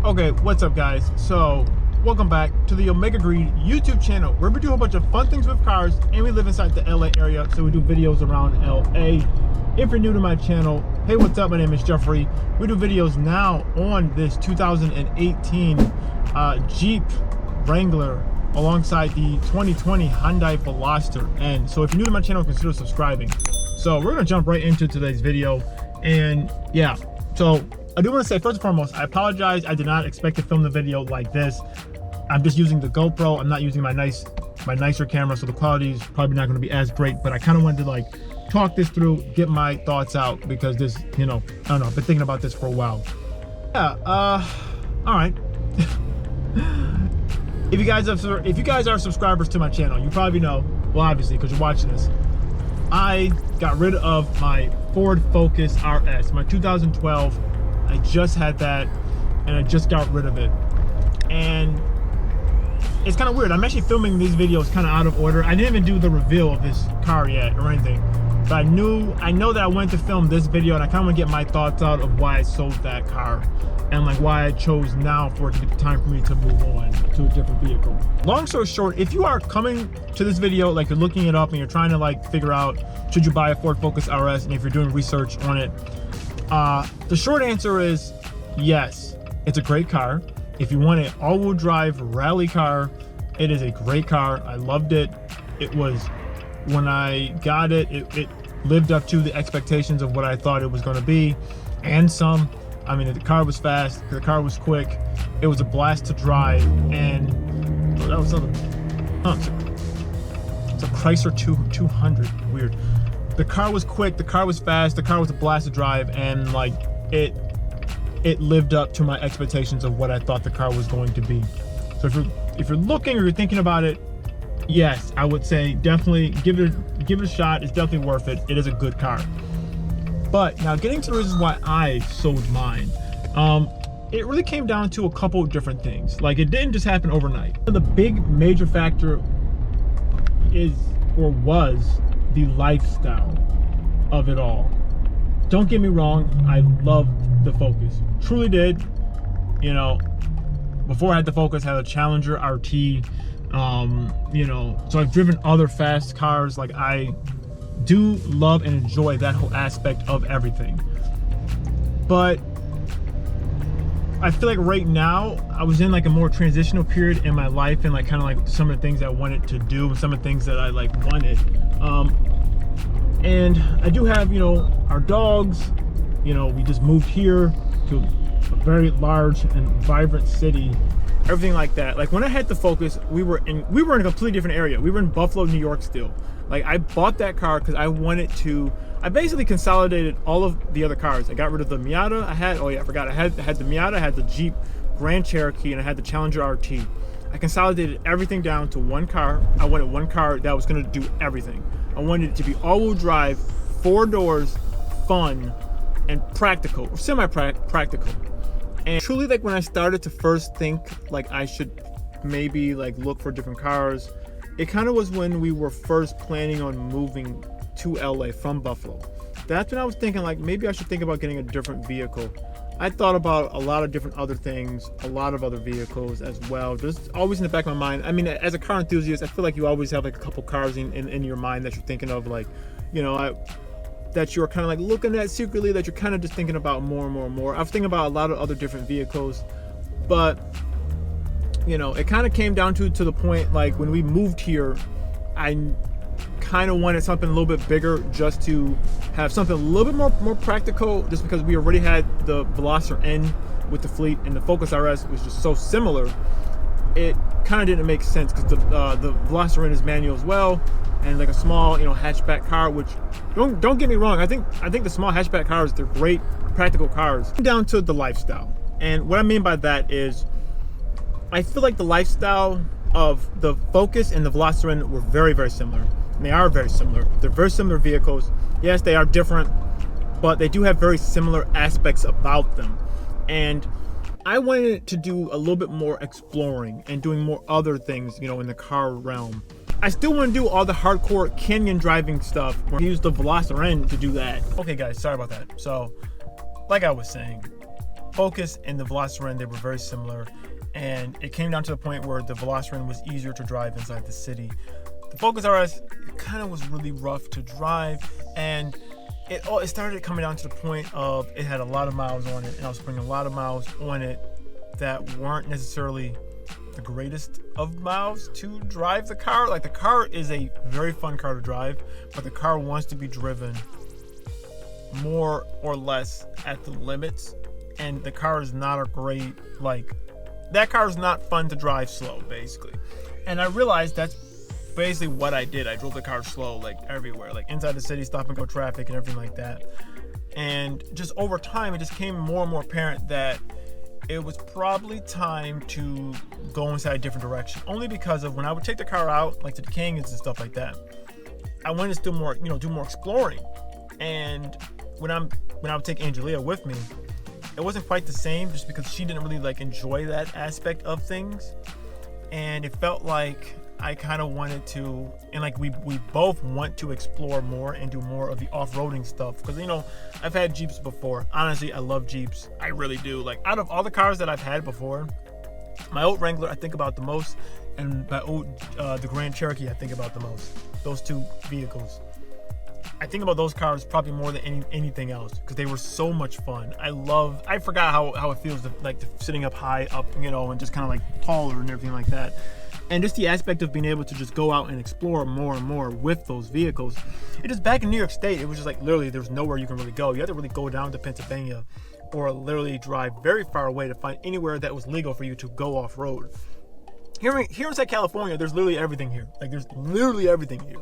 Okay, what's up guys? So, welcome back to the Omega Greed YouTube channel where we do a bunch of fun things with cars and we live inside the LA area, so we do videos around LA. If you're new to my channel, hey, what's up? My name is Jeffrey. We do videos now on this 2018 Jeep Wrangler alongside the 2020 Hyundai Veloster. And so if you're new to my channel, consider subscribing. So we're gonna jump right into today's video. And yeah, so I do want to say, first and foremost, I apologize. I did not expect to film the video like this. I'm just using the GoPro. I'm not using my nicer camera, so the quality is probably not going to be as great. But I kind of wanted to like talk this through, get my thoughts out, because this, you know, I don't know, I've been thinking about this for a while. Yeah. All right. If you guys are subscribers to my channel, you probably know. Well, obviously, because you're watching this. I got rid of my Ford Focus RS, my 2012. I just had that and I just got rid of it, and it's kind of weird. I'm actually filming these videos kind of out of order. I didn't even do the reveal of this car yet or anything, but I know that I wanted to film this video, and I kind of want to get my thoughts out of why I sold that car and like why I chose now for it to be the time for me to move on to a different vehicle. Long story short, if you are coming to this video, like you're looking it up and you're trying to like figure out should you buy a Ford Focus RS, and if you're doing research on it, the short answer is yes, it's a great car. If you want an all-wheel drive rally car, it is a great car. I loved it. It was, when I got it, it lived up to the expectations of what I thought it was going to be, and some. I mean, the car was fast, the car was quick, it was a blast to drive, and that was it's a Chrysler 200, weird. The car was quick, the car was fast, the car was a blast to drive, and like it lived up to my expectations of what I thought the car was going to be. So if you're looking or you're thinking about it, yes, I would say definitely give it a shot. It's definitely worth it. It is a good car. But now getting to the reasons why I sold mine, it really came down to a couple of different things. Like, it didn't just happen overnight. The big major factor was the lifestyle of it all. Don't get me wrong, I loved the Focus, truly did. You know, before I had the Focus, I had a Challenger RT, you know, so I've driven other fast cars. Like, I do love and enjoy that whole aspect of everything. But I feel like right now I was in like a more transitional period in my life, and like kind of like some of the things I wanted to do and some of the things that I like wanted. And I do have, you know, our dogs. You know, we just moved here to a very large and vibrant city, everything like that. Like, when I had the Focus, we were in a completely different area. We were in Buffalo, New York still. Like, I bought that car because I wanted to, I basically consolidated all of the other cars. I got rid of the Miata. I had the Miata, I had the Jeep Grand Cherokee, and I had the Challenger RT. I consolidated everything down to one car. I wanted one car that was going to do everything. I wanted it to be all-wheel drive, 4 doors, fun, and practical, or semi-practical. And truly, like, when I started to first think like I should maybe like look for different cars, it kind of was when we were first planning on moving to LA from Buffalo. That's when I was thinking like maybe I should think about getting a different vehicle. I thought about a lot of different other things, a lot of other vehicles as well. Just always in the back of my mind. I mean, as a car enthusiast, I feel like you always have like a couple cars in your mind that you're thinking of, like, you know, that you're kind of like looking at secretly, that you're kind of just thinking about more and more and more. I was thinking about a lot of other different vehicles, but you know, it kind of came down to the point, like, when we moved here, I kind of wanted something a little bit bigger, just to have something a little bit more practical, just because we already had the Veloster N with the fleet, and the Focus RS was just so similar. It kind of didn't make sense because the Veloster N is manual as well, and like a small, you know, hatchback car, which don't get me wrong, I think the small hatchback cars, they're great practical cars. Down to the lifestyle, and what I mean by that is, I feel like the lifestyle of the Focus and the Veloster N were very, very similar. And they are very similar. They're very similar vehicles. Yes, they are different, but they do have very similar aspects about them. And I wanted to do a little bit more exploring and doing more other things, you know, in the car realm. I still want to do all the hardcore canyon driving stuff. I use the Veloster N to do that. Okay guys, sorry about that. So, like I was saying, Focus and the Velociren, they were very similar, and it came down to the point where the Velociren was easier to drive inside the city. The Focus RS, it kind of was really rough to drive, and it started coming down to the point of it had a lot of miles on it, and I was putting a lot of miles on it that weren't necessarily the greatest of miles to drive the car. Like, the car is a very fun car to drive, but the car wants to be driven more or less at the limits, and the car is not a great, like, that car is not fun to drive slow, basically. And I realized that's basically what I did. I drove the car slow, like, everywhere, like inside the city, stop and go traffic and everything like that. And just over time, it just became more and more apparent that it was probably time to go inside a different direction, only because of when I would take the car out, like to the canyons and stuff like that, I wanted to do more, do more exploring. And when I would take Angelia with me, it wasn't quite the same, just because she didn't really like enjoy that aspect of things, and it felt like I kind of wanted to, and like we both want to explore more and do more of the off-roading stuff, because I've had Jeeps before. Honestly, I love Jeeps. I really do. Like, out of all the cars that I've had before, my old Wrangler I think about the most, and my old the Grand Cherokee I think about the most. Those two vehicles, I think about those cars probably more than anything else, because they were so much fun. I forgot how it feels to, like, sitting up high up, and just kind of like taller and everything like that. And just the aspect of being able to just go out and explore more and more with those vehicles. It just, back in New York State, it was just like literally there's nowhere you can really go. You had to really go down to Pennsylvania or literally drive very far away to find anywhere that was legal for you to go off-road. Here inside California, there's literally everything here. Like, there's literally everything here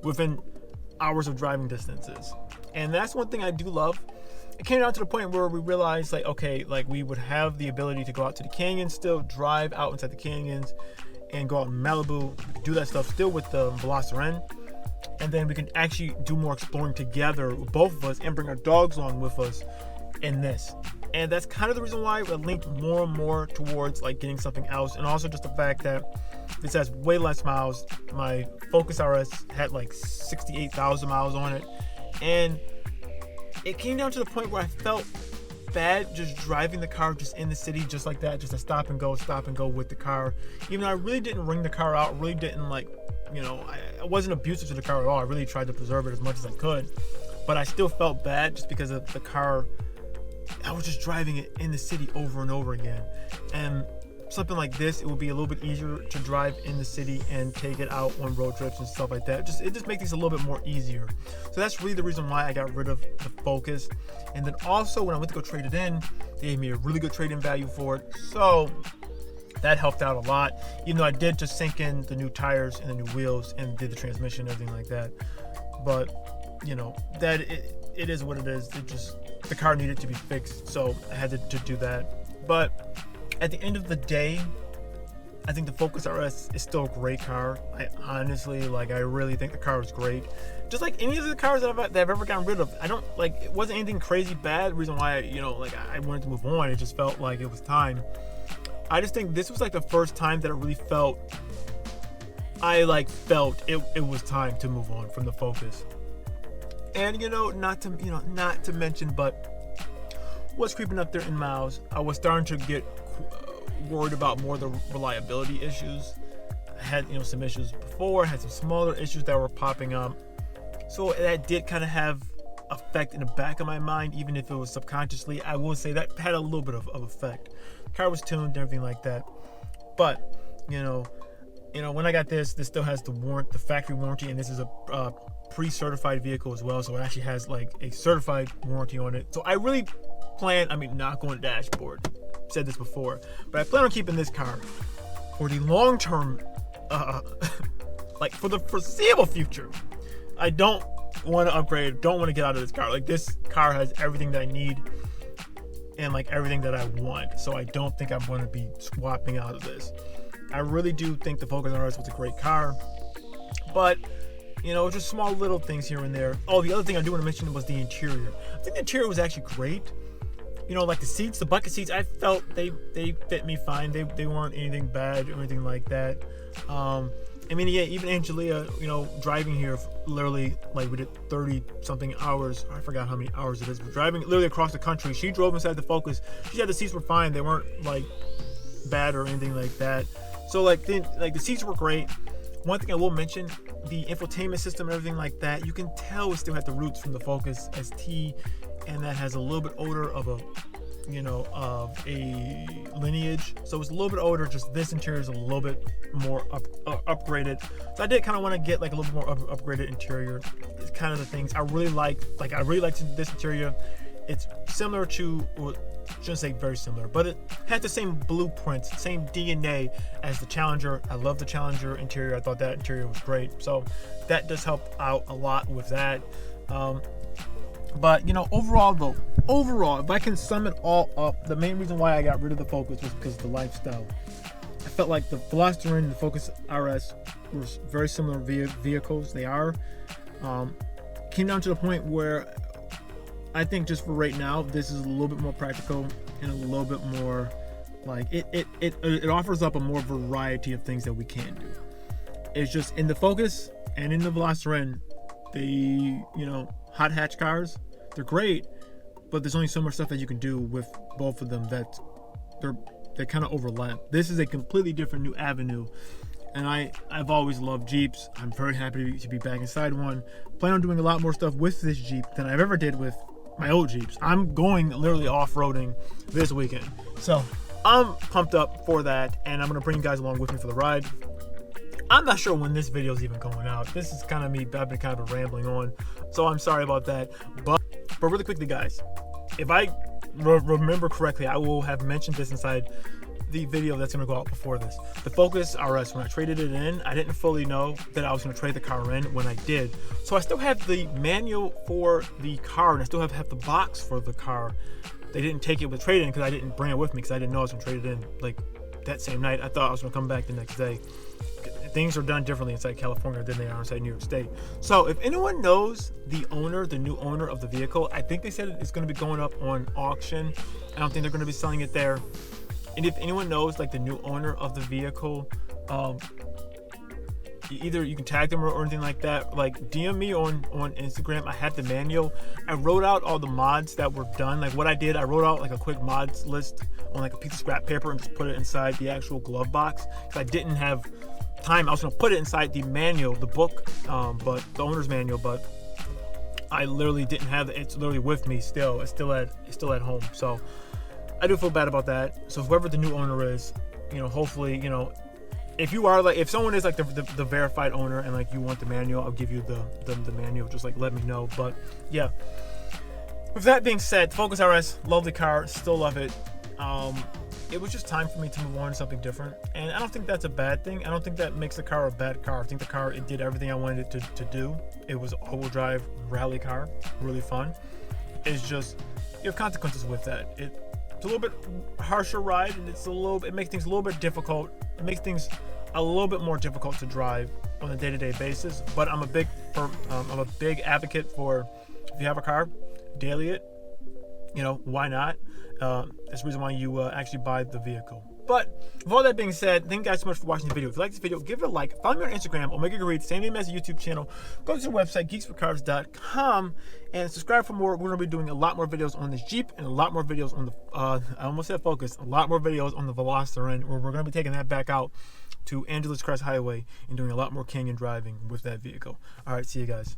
within hours of driving distances. And that's one thing I do love. It came down to the point where we realized, like, okay, like, we would have the ability to go out to the canyons still, drive out inside the canyons, and go out in Malibu. We could do that stuff still with the Velociren, and then we can actually do more exploring together, both of us, and bring our dogs along with us in this. And that's kind of the reason why I linked more and more towards like getting something else, and also just the fact that this has way less miles. My Focus RS had like 68,000 miles on it, and it came down to the point where I felt bad just driving the car just in the city just like that, just to stop and go with the car, even though I really didn't wring the car out, really didn't like, I wasn't abusive to the car at all. I really tried to preserve it as much as I could, but I still felt bad just because of the car. I was just driving it in the city over and over again, and something like this, it would be a little bit easier to drive in the city and take it out on road trips and stuff like that. It just makes things a little bit more easier. So that's really the reason why I got rid of the Focus. And then also when I went to go trade it in, they gave me a really good trade-in value for it. So that helped out a lot, even though I did just sink in the new tires and the new wheels and did the transmission and everything like that. But that it is what it is. The car needed to be fixed, so I had to do that. But at the end of the day, I think the Focus RS is still a great car. I honestly, I really think the car is great. Just like any of the cars that I've ever gotten rid of. I don't, it wasn't anything crazy bad. The reason why, I wanted to move on, it just felt like it was time. I just think this was the first time that I really felt, it was time to move on from the Focus. And, not to mention, but what's creeping up there in miles, I was starting to get worried about more of the reliability issues. I had some issues before, had some smaller issues that were popping up, so that did kind of have effect in the back of my mind, even if it was subconsciously. I will say that had a little bit of effect. The car was tuned and everything like that, but when I got this still has the factory warranty, and this is a pre-certified vehicle as well, so it actually has a certified warranty on it. So I really plan, not going to dashboard, said this before, but I plan on keeping this car for the long term, for the foreseeable future. I don't want to upgrade, don't want to get out of this car. This car has everything that I need and everything that I want, so I don't think I'm going to be swapping out of this. I really do think the Focus RS was a great car, but just small little things here and there. Oh, the other thing I do want to mention was the interior. I think the interior was actually great. The seats, the bucket seats, I felt they fit me fine. They weren't anything bad or anything like that. I mean, yeah, even Angelia, you know, driving here, literally, like, we did 30 something hours. I forgot how many hours it is. But driving literally across the country. She drove inside the Focus. She said the seats were fine. They weren't like bad or anything like that. So like the seats were great. One thing I will mention, the infotainment system and everything like that, you can tell it still had the roots from the Focus ST, and that has a little bit odor of a, you know, of a Lineage. So it's a little bit older. Just this interior is a little bit more upgraded. So I did kind of want to get like a little bit more upgraded interior. It's kind of the things I really like. Like I really liked this interior. It's similar to, well, I shouldn't say very similar, but it has the same blueprint, same DNA as the Challenger. I love the Challenger interior. I thought that interior was great. So that does help out a lot with that. But you know, overall, if I can sum it all up, the main reason why I got rid of the Focus was because of the lifestyle. I felt like the Veloster and the Focus RS were very similar vehicles. They are. Came down to the point where I think just for right now, this is a little bit more practical and a little bit more like it offers up a more variety of things that we can do. It's just in the Focus and in the Veloster, they, you know, hot hatch cars, they're great, but there's only so much stuff that you can do with both of them that they kind of overlap. This is a completely different new avenue, and I've always loved Jeeps. I'm very happy to be back inside one. Plan on doing a lot more stuff with this Jeep than I've ever did with my old Jeeps. I'm going literally off-roading this weekend, so I'm pumped up for that, and I'm gonna bring you guys along with me for the ride. I'm not sure when this video is even going out. This is kind of me. I've been kind of rambling on, so I'm sorry about that. But really quickly, guys, if I remember correctly, I will have mentioned this inside the video that's going to go out before this. The Focus RS, when I traded it in, I didn't fully know that I was going to trade the car in when I did. So I still have the manual for the car, and I still have the box for the car. They didn't take it with trade-in because I didn't bring it with me because I didn't know I was going to trade it in like that same night. I thought I was going to come back the next day. Things are done differently inside California than they are inside New York State. So if anyone knows the owner, the new owner of the vehicle, I think they said it's going to be going up on auction. I don't think they're going to be selling it there. And if anyone knows like the new owner of the vehicle, either you can tag them or anything like that, like DM me on Instagram. I have the manual. I wrote out all the mods that were done. Like what I did, I wrote out like a quick mods list on like a piece of scrap paper and just put it inside the actual glove box because I didn't have time. I was going to put it inside the manual, the book, but the owner's manual, but I literally didn't have it. It's literally with me still. It's still at home. So I do feel bad about that. So whoever the new owner is, you know, hopefully, you know, if you are like, if someone is like the verified owner and like you want the manual, I'll give you the manual. Just like let me know. But yeah, with that being said, Focus RS, lovely car, still love it. It was just time for me to move on to something different, and I don't think that's a bad thing. I don't think that makes the car a bad car. I think the car, it did everything I wanted it to do. It was an all-wheel drive rally car, really fun. It's just, you have consequences with that. It's a little bit harsher ride, and it makes things a little bit difficult. It makes things a little bit more difficult to drive on a day-to-day basis. But I'm a big advocate for, if you have a car, daily it. You know, why not? That's the reason why you actually buy the vehicle. But with all that being said, thank you guys so much for watching the video. If you like this video, give it a like. Follow me on Instagram, OmegaGreed, same name as the YouTube channel. Go to the website, geeksforcars.com, and subscribe for more. We're going to be doing a lot more videos on this Jeep and a lot more videos on the, I almost said Focus, a lot more videos on the Veloster, where we're going to be taking that back out to Angeles Crest Highway and doing a lot more canyon driving with that vehicle. All right, see you guys.